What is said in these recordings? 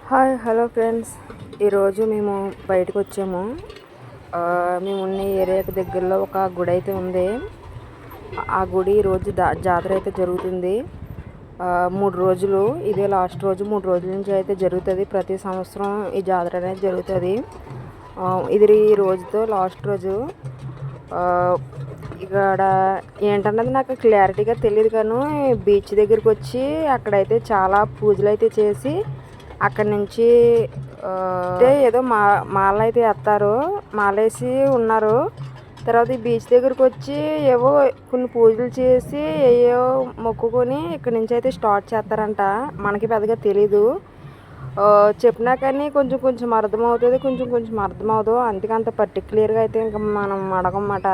Hi hello friends. ఈరోజు మేము బయటకు వచ్చాము. మేము ఉన్న ఏరియాకి దగ్గరలో ఒక గుడి అయితే ఉంది. ఆ గుడి ఈరోజు జాతర అయితే జరుగుతుంది. 3 రోజులు, ఇదే లాస్ట్ రోజు. 3 రోజుల నుంచి అయితే జరుగుతుంది. ప్రతి సంవత్సరం ఈ జాతర అనేది జరుగుతుంది. ఇది ఈ రోజుతో లాస్ట్ రోజు. ఇక్కడ ఏంటన్నది నాకు క్లారిటీగా తెలియదు, కానీ బీచ్ దగ్గరికి వచ్చి అక్కడైతే చాలా పూజలు అయితే చేసి అక్కడి నుంచి ఏదో మాల అయితే వేస్తారు, మాలేసి ఉన్నారు. తర్వాత ఈ బీచ్ దగ్గరకు వచ్చి ఏవో కొన్ని పూజలు చేసి ఏవో మొక్కుకొని ఇక్కడి నుంచి అయితే స్టార్ట్ చేస్తారంట. మనకి పెద్దగా తెలీదు. చెప్పినా కానీ కొంచెం కొంచెం అర్థమవుతుంది, కొంచెం కొంచెం అర్థమవుతుంది. అందుకే అంత పర్టికులర్గా అయితే ఇంకా మనం అడగమాట.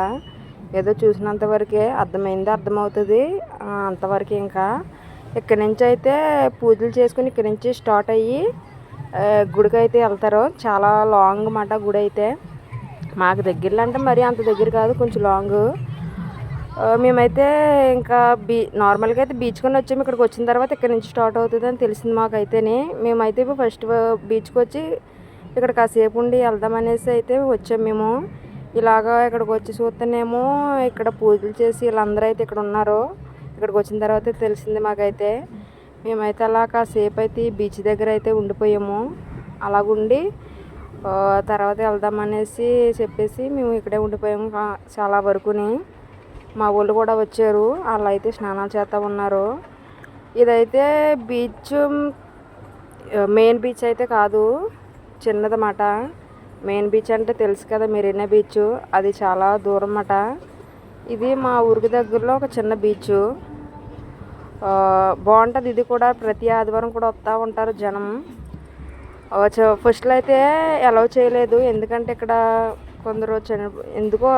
ఏదో చూసినంత వరకే అర్థమవుతుంది అంతవరకు. ఇంకా ఇక్కడి నుంచి అయితే పూజలు చేసుకుని ఇక్కడి నుంచి స్టార్ట్ అయ్యి గుడికి అయితే వెళ్తారు. చాలా లాంగ్ మాట గుడి అయితే. మాకు దగ్గరలో అంటే మరీ అంత దగ్గర కాదు, కొంచెం లాంగ్. మేమైతే ఇంకా నార్మల్గా అయితే బీచ్ కొని వచ్చాము. ఇక్కడికి వచ్చిన తర్వాత ఇక్కడ నుంచి స్టార్ట్ అవుతుంది అని తెలిసింది మాకైతేనే. మేమైతే ఇప్పుడు ఫస్ట్ బీచ్కి వచ్చి ఇక్కడ కాసేపు ఉండి వెళ్దామనేసి అయితే వచ్చాము మేము. ఇలాగా ఇక్కడికి వచ్చి చూస్తేనేమో ఇక్కడ పూజలు చేసి వీళ్ళందరూ అయితే ఇక్కడ ఉన్నారు. ఇక్కడికి వచ్చిన తర్వాత తెలిసింది మాకైతే. మేమైతే అలా కాసేపు అయితే బీచ్ దగ్గర అయితే ఉండిపోయాము. అలాగుండి తర్వాత వెళ్దామనేసి చెప్పేసి మేము ఇక్కడే ఉండిపోయాము చాలా వరకుని. మా వాళ్ళు కూడా వచ్చారు, వాళ్ళు అయితే స్నానాలు చేస్తూ ఉన్నారు. ఇదైతే బీచ్ మెయిన్ బీచ్ అయితే కాదు, చిన్నదన్నమాట. మెయిన్ బీచ్ అంటే తెలుసు కదా, మెరీనా బీచ్. అది చాలా దూరం అన్నమాట. ఇది మా ఊరికి దగ్గరలో ఒక చిన్న బీచ్. బాగుంటుంది. ఇది కూడా ప్రతి ఆదివారం కూడా వస్తూ ఉంటారు జనం. ఫస్ట్లో అయితే అలౌ చేయలేదు, ఎందుకంటే ఇక్కడ కొందరు ఎందుకో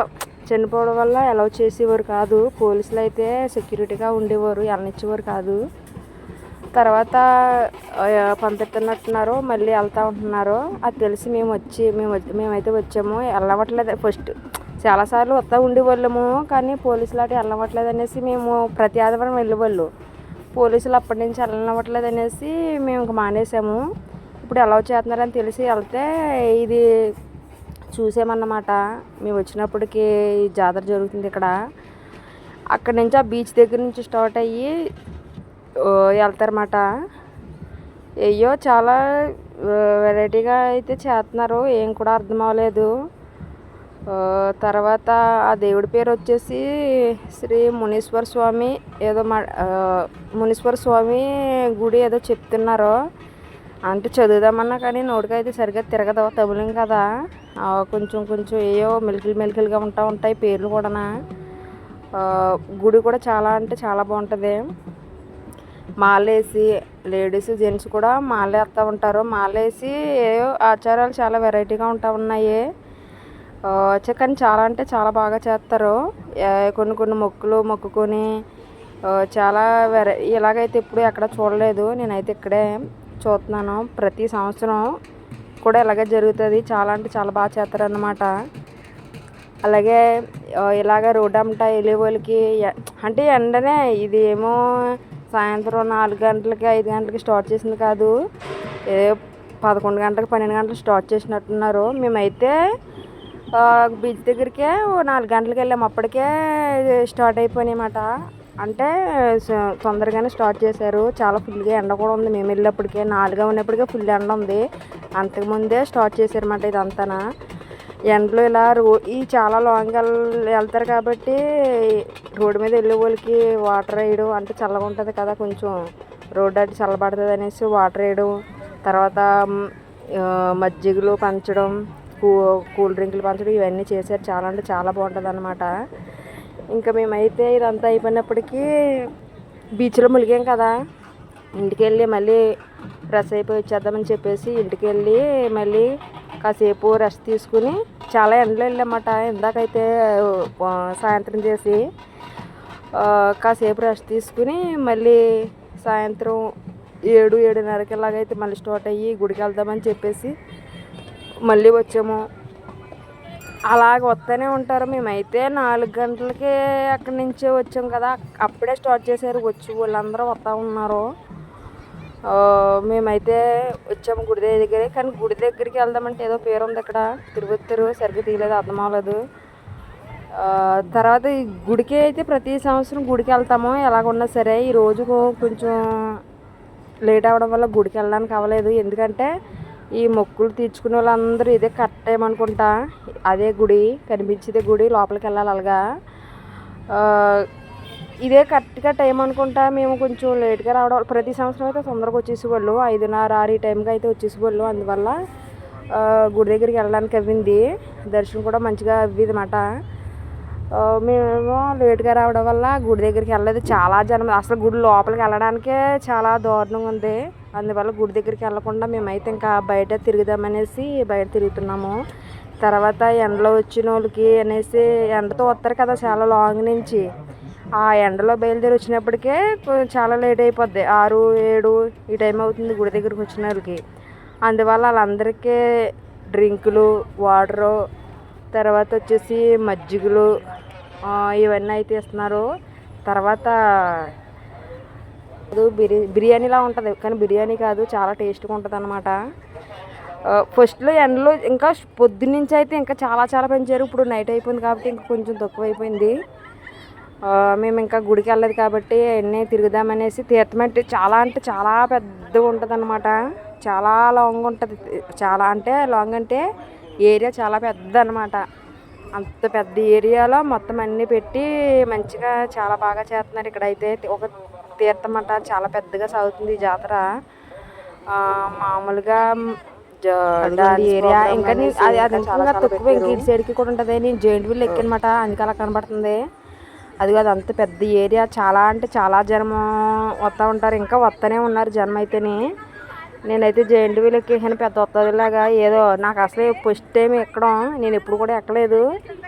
చనిపోవడం వల్ల అలౌ చేసేవారు కాదు. పోలీసులు అయితే సెక్యూరిటీగా ఉండేవారు, వెళ్ళనిచ్చేవారు కాదు. తర్వాత పంపిస్తున్నట్టున్నారు, మళ్ళీ వెళ్తూ ఉంటున్నారు. అది తెలిసి మేమైతే వచ్చాము. వెళ్ళవట్లేదు. ఫస్ట్ చాలాసార్లు వస్తూ ఉండేవాళ్ళము, కానీ పోలీసులు అటు వెళ్ళవట్లేదు అనేసి మేము ప్రతి ఆదివారం వెళ్ళేవాళ్ళు. పోలీసులు అప్పటి నుంచి వెళ్ళవట్లేదు అనేసి మేము ఇంక మానేసాము. ఇప్పుడు అలౌ చేస్తున్నారని తెలిసి వెళ్తే ఇది చూసామన్నమాట. మేము వచ్చినప్పటికీ ఈ జాతర జరుగుతుంది ఇక్కడ. అక్కడి నుంచి ఆ బీచ్ దగ్గర నుంచి స్టార్ట్ అయ్యి వెళ్తారన్నమాట. అయ్యో చాలా వెరైటీగా అయితే చేస్తున్నారు, ఏం కూడా అర్థం అవ్వలేదు. తర్వాత ఆ దేవుడి పేరు వచ్చేసి శ్రీ మునీశ్వర స్వామి ఏదో మునీశ్వర స్వామి గుడి ఏదో చెప్తున్నారు. అంటే చదువుదామన్నా కానీ నోటికైతే సరిగ్గా తిరగదు, తమిళం కదా. కొంచెం కొంచెం ఏవో మెలికలుగా ఉంటాయి పేర్లు కూడా. గుడి కూడా చాలా అంటే చాలా బాగుంటుంది. మాలేసి లేడీస్ జెంట్స్ కూడా మాలేస్తూ ఉంటారు. మాలేసి ఏవో ఆచారాలు చాలా వెరైటీగా ఉన్నాయి. కానీ చాలా అంటే చాలా బాగా చేస్తారు. కొన్ని మొక్కులు మొక్కుకొని చాలా ఇలాగైతే ఎప్పుడు ఎక్కడ చూడలేదు. నేనైతే ఇక్కడే చూస్తున్నాను. ప్రతి సంవత్సరం కూడా ఇలాగే జరుగుతుంది. చాలా అంటే చాలా బాగా చేస్తారు అన్నమాట. అలాగే ఇలాగ రోడ్డు అంతా వెళ్ళే వాళ్ళకి అంటే ఎండనే, ఇది ఏమో సాయంత్రం 4 గంటలకి 5 గంటలకి స్టార్ట్ చేసింది కాదు, 11 గంటలకు 12 గంటలకు స్టార్ట్ చేసినట్టున్నారు. మేమైతే బీచ్ దగ్గరికే 4 గంటలకు వెళ్ళాము, అప్పటికే స్టార్ట్ అయిపోయినాయన్నమాట. అంటే తొందరగానే స్టార్ట్ చేశారు. చాలా ఫుల్గా ఎండ కూడా ఉంది. మేము వెళ్ళేప్పటికే 4గా ఉన్నప్పటికే ఫుల్ ఎండ ఉంది. అంతకుముందే స్టార్ట్ చేశారన్నమాట ఇదంతా. ఎండలో ఇలా ఈ చాలా లాంగ్ వెళ్తారు కాబట్టి రోడ్డు మీద వెళ్ళే వాళ్ళకి వాటర్ వేయడం, అంటే చల్లగా ఉంటుంది కదా కొంచెం రోడ్డు అటు చల్లబడుతుంది అనేసి వాటర్ వేయడం, తర్వాత మజ్జిగలు పంచడం, కూల్ డ్రింకులు పంచడం, ఇవన్నీ చేశారు. చాలా అంటే చాలా బాగుంటుంది అన్నమాట. ఇంకా మేమైతే ఇదంతా అయిపోయినప్పటికీ బీచ్లో ములిగాం కదా, ఇంటికి వెళ్ళి మళ్ళీ ఫ్రెష్ అయిపోయి వచ్చేద్దామని చెప్పేసి ఇంటికి వెళ్ళి మళ్ళీ కాసేపు రెస్ట్ తీసుకుని, చాలా ఎండలో వెళ్ళామన్నమాట. ఇందాకైతే సాయంత్రం చేసి కాసేపు రెస్ట్ తీసుకుని మళ్ళీ సాయంత్రం 7-7:30కి ఇలాగైతే మళ్ళీ స్టార్ట్ అయ్యి గుడికి వెళ్దామని చెప్పేసి మళ్ళీ వచ్చాము. అలాగ వస్తూనే ఉంటారు. మేమైతే 4 గంటలకి అక్కడి నుంచే వచ్చాము కదా, అప్పుడే స్టార్ట్ చేశారు. వచ్చి వాళ్ళందరూ వస్తూ ఉన్నారు. మేమైతే వచ్చాము గుడి దగ్గర. కానీ గుడి దగ్గరికి వెళ్దామంటే ఏదో పేరు ఉంది ఇక్కడ, తిరుగుతారు సరిగ్గా తీయలేదు, అర్థం అవ్వలేదు. తర్వాత ఈ గుడికి అయితే ప్రతి సంవత్సరం గుడికి వెళ్తాము ఎలాగున్నా సరే. ఈరోజు కొంచెం లేట్ అవ్వడం వల్ల గుడికి వెళ్ళడానికి అవ్వలేదు. ఎందుకంటే ఈ మొక్కులు తీర్చుకునే వాళ్ళందరూ ఇదే కరెక్ట్ టైం అనుకుంటా. అదే గుడి కనిపించేదే గుడి, లోపలికి వెళ్ళాలి అలాగా. ఇదే కరెక్ట్గా టైం అనుకుంటా. మేము కొంచెం లేట్గా రావడం, ప్రతి సంవత్సరం అయితే తొందరగా వచ్చేసేవాళ్ళు, 5:30 6 ఈ టైంకి అయితే వచ్చేసేవాళ్ళు. అందువల్ల గుడి దగ్గరికి వెళ్ళడానికి అవ్వింది. దర్శనం కూడా మంచిగా అవ్విది అన్నమాట. మేమేమో లేట్గా రావడం వల్ల గుడి దగ్గరికి వెళ్ళలేదు. చాలా జనం, అసలు గుడి లోపలికి వెళ్ళడానికే చాలా దారుణంగా ఉంది. అందువల్ల గుడి దగ్గరికి వెళ్ళకుండా మేమైతే ఇంకా బయట తిరుగుదామనేసి బయట తిరుగుతున్నాము. తర్వాత ఎండలో వచ్చిన వాళ్ళకి అనేసి, ఎండతో వస్తారు కదా చాలా లాంగ్ నుంచి, ఆ ఎండలో బయలుదేరి వచ్చినప్పటికే చాలా లేట్ అయిపోద్ది. 6 7 ఈ టైం అవుతుంది గుడి దగ్గరికి వచ్చిన వాళ్ళకి. అందువల్ల వాళ్ళందరికీ డ్రింకులు, వాటరు, తర్వాత వచ్చేసి మజ్జిగలు ఇవన్నీ అయితే ఇస్తున్నారు. తర్వాత బిర్యానీలా ఉంటుంది, కానీ బిర్యానీ కాదు, చాలా టేస్ట్గా ఉంటుంది అన్నమాట. ఫస్ట్లో ఎండలో ఇంకా పొద్దున్నుంచి అయితే ఇంకా చాలా చాలా పెంచారు. ఇప్పుడు నైట్ అయిపోయింది కాబట్టి ఇంకా కొంచెం తక్కువ అయిపోయింది. మేము ఇంకా గుడికి వెళ్ళలేదు కాబట్టి అన్నీ తిరుగుదామనేసి. తీర్థం అంటే చాలా పెద్దగా ఉంటుంది అన్నమాట. చాలా లాంగ్ ఉంటుంది. చాలా అంటే లాంగ్ అంటే ఏరియా చాలా పెద్ద అన్నమాట. అంత పెద్ద ఏరియాలో మొత్తం అన్నీ పెట్టి మంచిగా చాలా బాగా చేస్తున్నారు. ఇక్కడైతే ఒక తీర్థం అంట, చాలా పెద్దగా సాగుతుంది ఈ జాతర. మామూలుగా ఏరియా ఇంకా అది ఇంకా తక్కువ, ఇంక ఇటు సైడ్కి కూడా ఉంటుంది. నేను జైంట్ వీల్ ఎక్కనమాట, అందుకే అలా కనబడుతుంది. అది కాదు, అంత పెద్ద ఏరియా, చాలా అంటే చాలా జనం వస్తూ ఉంటారు. ఇంకా వస్తూనే ఉన్నారు జనం అయితేనే. నేనైతే జైంట్ వీల్ ఎక్కేసాను పెద్ద వస్తుందిలాగా. ఏదో నాకు అసలే ఫస్ట్ టైం ఎక్కడం, నేను ఎప్పుడు కూడా ఎక్కలేదు.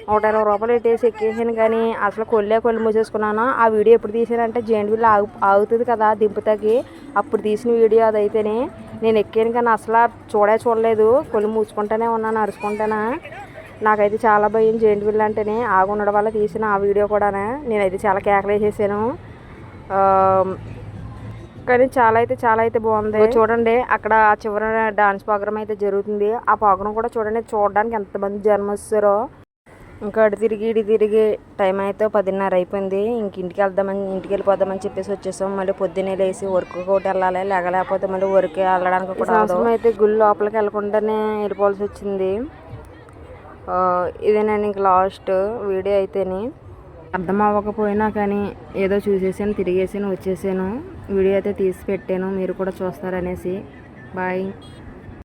120 రూపాయలు పెట్టేసి ఎక్కేసాను, కానీ అసలు కొళ్ళు మూసేసుకున్నాను. ఆ వీడియో ఎప్పుడు తీసానంటే జైంట్ వీల్ ఆగుతుంది కదా దింపుతాకి, అప్పుడు తీసిన వీడియో అదైతేనే. నేను ఎక్కాను కానీ అసలు చూడలేదు, కొళ్ళు మూసుకుంటూనే ఉన్నాను అరుచుకుంటానా. నాకైతే చాలా భయం జైంట్ వీల్ అంటేనే. ఆగి ఉండడం వల్ల తీసిన ఆ వీడియో కూడా నేనైతే చాలా కేకలు వేసేసాను. కానీ చాలా అయితే బాగుంది. చూడండి అక్కడ చివర డాన్స్ ప్రోగ్రామ్ అయితే జరుగుతుంది. ఆ ప్రోగ్రామ్ కూడా చూడడానికి ఎంతమంది జనం వస్తారో. ఇంకా అటు తిరిగి టైం అయితే 10:30 అయిపోయింది. ఇంక ఇంటికి వెళ్ళిపోదామని చెప్పేసి వచ్చేసాం. మళ్ళీ పొద్దున్నే లేసి వర్క్ ఒకటి వెళ్ళాలి, లేకపోతే మళ్ళీ వర్క్ వెళ్ళడానికి కూడా అయితే గుళ్ళు లోపలికి వెళ్ళకుండానే వెళ్ళిపోవాల్సి వచ్చింది. ఇదేనండి ఇంక లాస్ట్ వీడియో అయితేనే. అర్థం అవ్వకపోయినా కానీ ఏదో చూసేసాను, తిరిగేసాను, వచ్చేసాను. వీడియో అయితే తీసి పెట్టాను, మీరు కూడా చూస్తారనేసి. బాయ్.